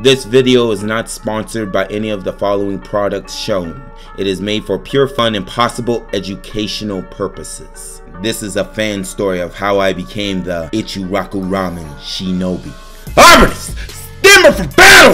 This video is not sponsored by any of the following products shown. It is made for pure fun and possible educational purposes. This is a fan story of how I became the Ichiraku Ramen Shinobi. Operative, stand up for battle!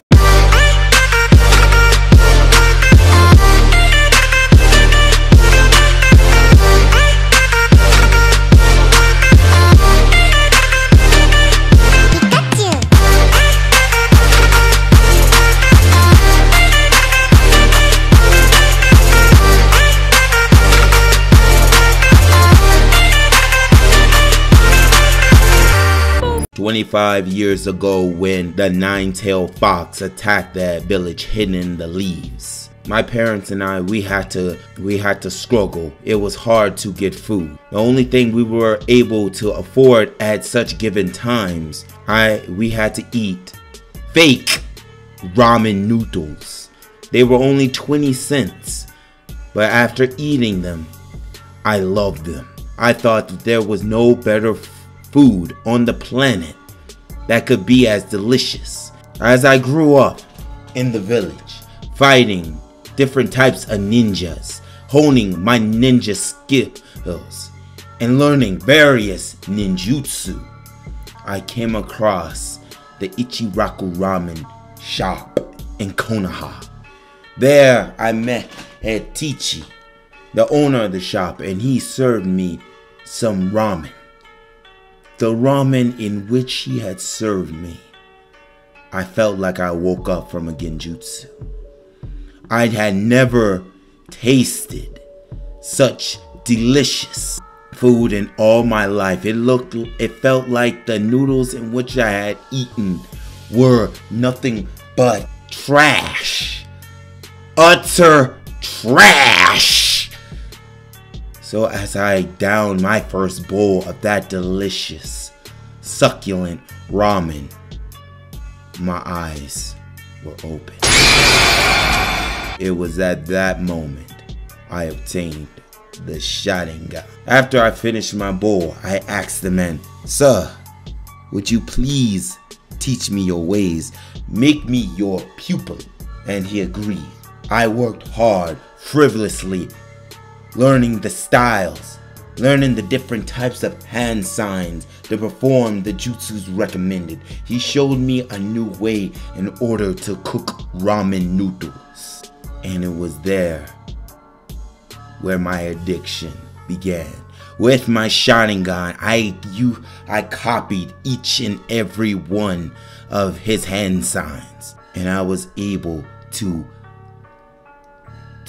25 years ago, when the nine-tailed fox attacked that village hidden in the leaves, my parents and I, we had to struggle. It was hard to get food. The only thing we were able to afford at such given times, we had to eat fake ramen noodles. They were only 20 cents, but after eating them, I loved them. I thought that there was no better food on the planet that could be as delicious. As I grew up in the village, fighting different types of ninjas, honing my ninja skills, and learning various ninjutsu, I came across the Ichiraku Ramen shop in Konoha. There I met Tichi, the owner of the shop, and he served me some ramen. The ramen in which he had served me, I felt like I woke up from a genjutsu. I had never tasted such delicious food in all my life. It felt like the noodles in which I had eaten were nothing but trash. Utter trash. So as I downed my first bowl of that delicious, succulent ramen, my eyes were open. It was at that moment I obtained the Sharingan. After I finished my bowl, I asked the man, "Sir, would you please teach me your ways? Make me your pupil." And he agreed. I worked hard, frivolously, learning the styles, learning the different types of hand signs to perform the jutsus recommended. He showed me a new way in order to cook ramen noodles. And it was there where my addiction began. With my Sharingan, I copied each and every one of his hand signs, and I was able to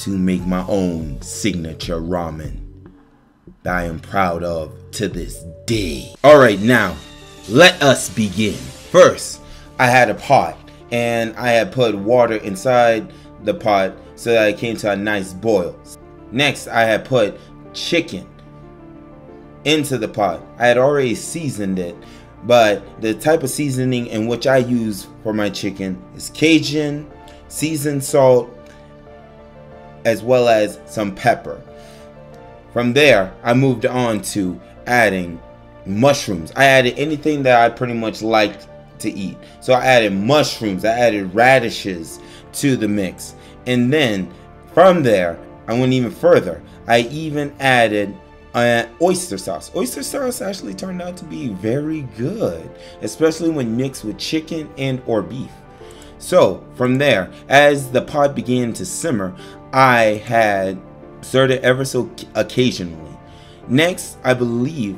make my own signature ramen that I am proud of to this day. Alright, now let us begin. First, I had a pot, and I had put water inside the pot so that it came to a nice boil. Next, I had put chicken into the pot. I had already seasoned it, but the type of seasoning in which I use for my chicken is Cajun, seasoned salt, as well as some pepper. From there, I moved on to adding mushrooms. I added anything that I pretty much liked to eat. So I added mushrooms, I added radishes to the mix. And then from there, I went even further. I even added oyster sauce. Oyster sauce actually turned out to be very good, especially when mixed with chicken and or beef. So from there, as the pot began to simmer, I had stirred it ever so occasionally. Next, I believe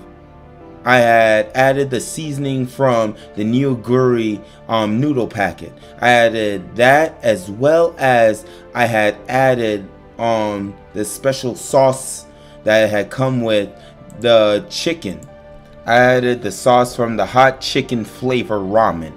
I had added the seasoning from the nigiri noodle packet. I added that, as well as I had added the special sauce that had come with the chicken. I added the sauce from the hot chicken flavor ramen.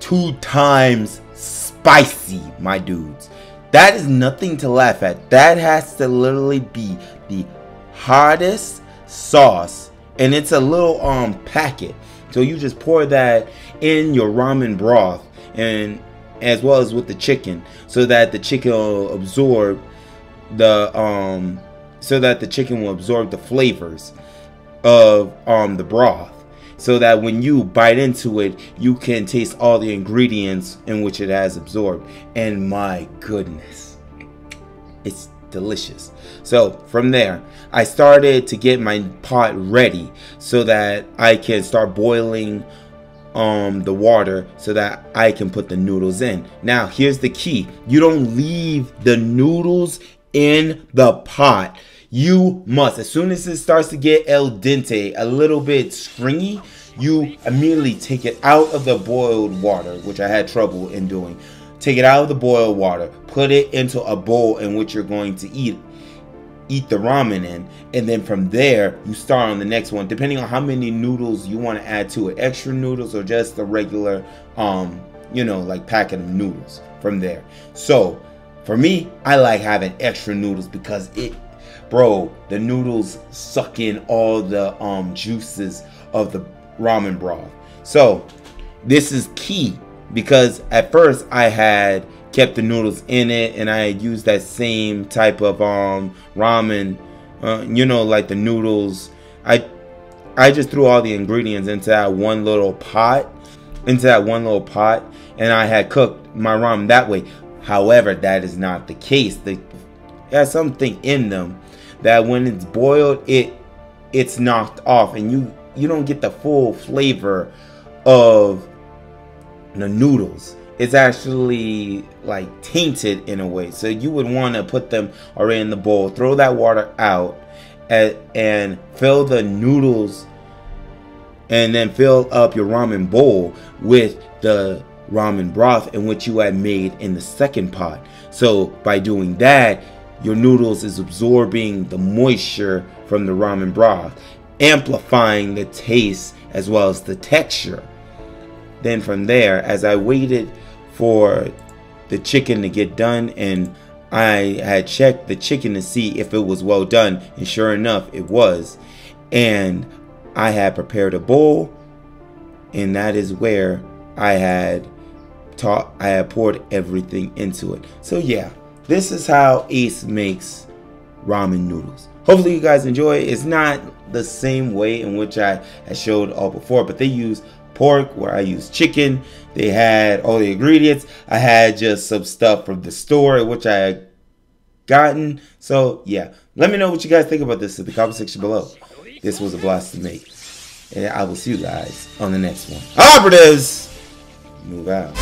2 times spicy, my dudes. That is nothing to laugh at. That has to literally be the hottest sauce, and it's a little packet. So you just pour that in your ramen broth, and as well as with the chicken, so that the chicken will absorb the flavors of the broth. so that when you bite into it, you can taste all the ingredients in which it has absorbed. And my goodness, it's delicious. So from there, I started to get my pot ready so that I can start boiling the water so that I can put the noodles in. Now here's the key: you don't leave the noodles in the pot. You must, as soon as it starts to get al dente, a little bit stringy, you immediately take it out of the boiled water, which I had trouble in doing. Take it out of the boiled water, put it into a bowl in which you're going to eat the ramen in, and then from there you start on the next one, depending on how many noodles you want to add to it, extra noodles or just the regular you know, like packet of noodles from there. So for me, I like having extra noodles because bro, the noodles suck in all the juices of the ramen broth. So this is key, because at first I had kept the noodles in it and I used that same type of ramen, you know, like the noodles. I just threw all the ingredients into that one little pot, and I had cooked my ramen that way. However, that is not the case. They has something in them that when it's boiled, it's knocked off, and you don't get the full flavor of the noodles. It's actually like tainted in a way. So you would want to put them already in the bowl, throw that water out, and fill the noodles, and then fill up your ramen bowl with the ramen broth in which you had made in the second pot. So by doing that, your noodles is absorbing the moisture from the ramen broth, amplifying the taste as well as the texture. Then from there, as I waited for the chicken to get done, and I had checked the chicken to see if it was well done, and sure enough it was, and I had prepared a bowl, and that is where I had poured everything into it. So yeah, this is how Ace makes ramen noodles. Hopefully you guys enjoy it. It's not the same way in which I showed all before, but they use pork where I use chicken. They had all the ingredients. I had just some stuff from the store which I had gotten. So yeah, let me know what you guys think about this in the comment section below. This was a blast to make, and I will see you guys on the next one. Operatives, move out.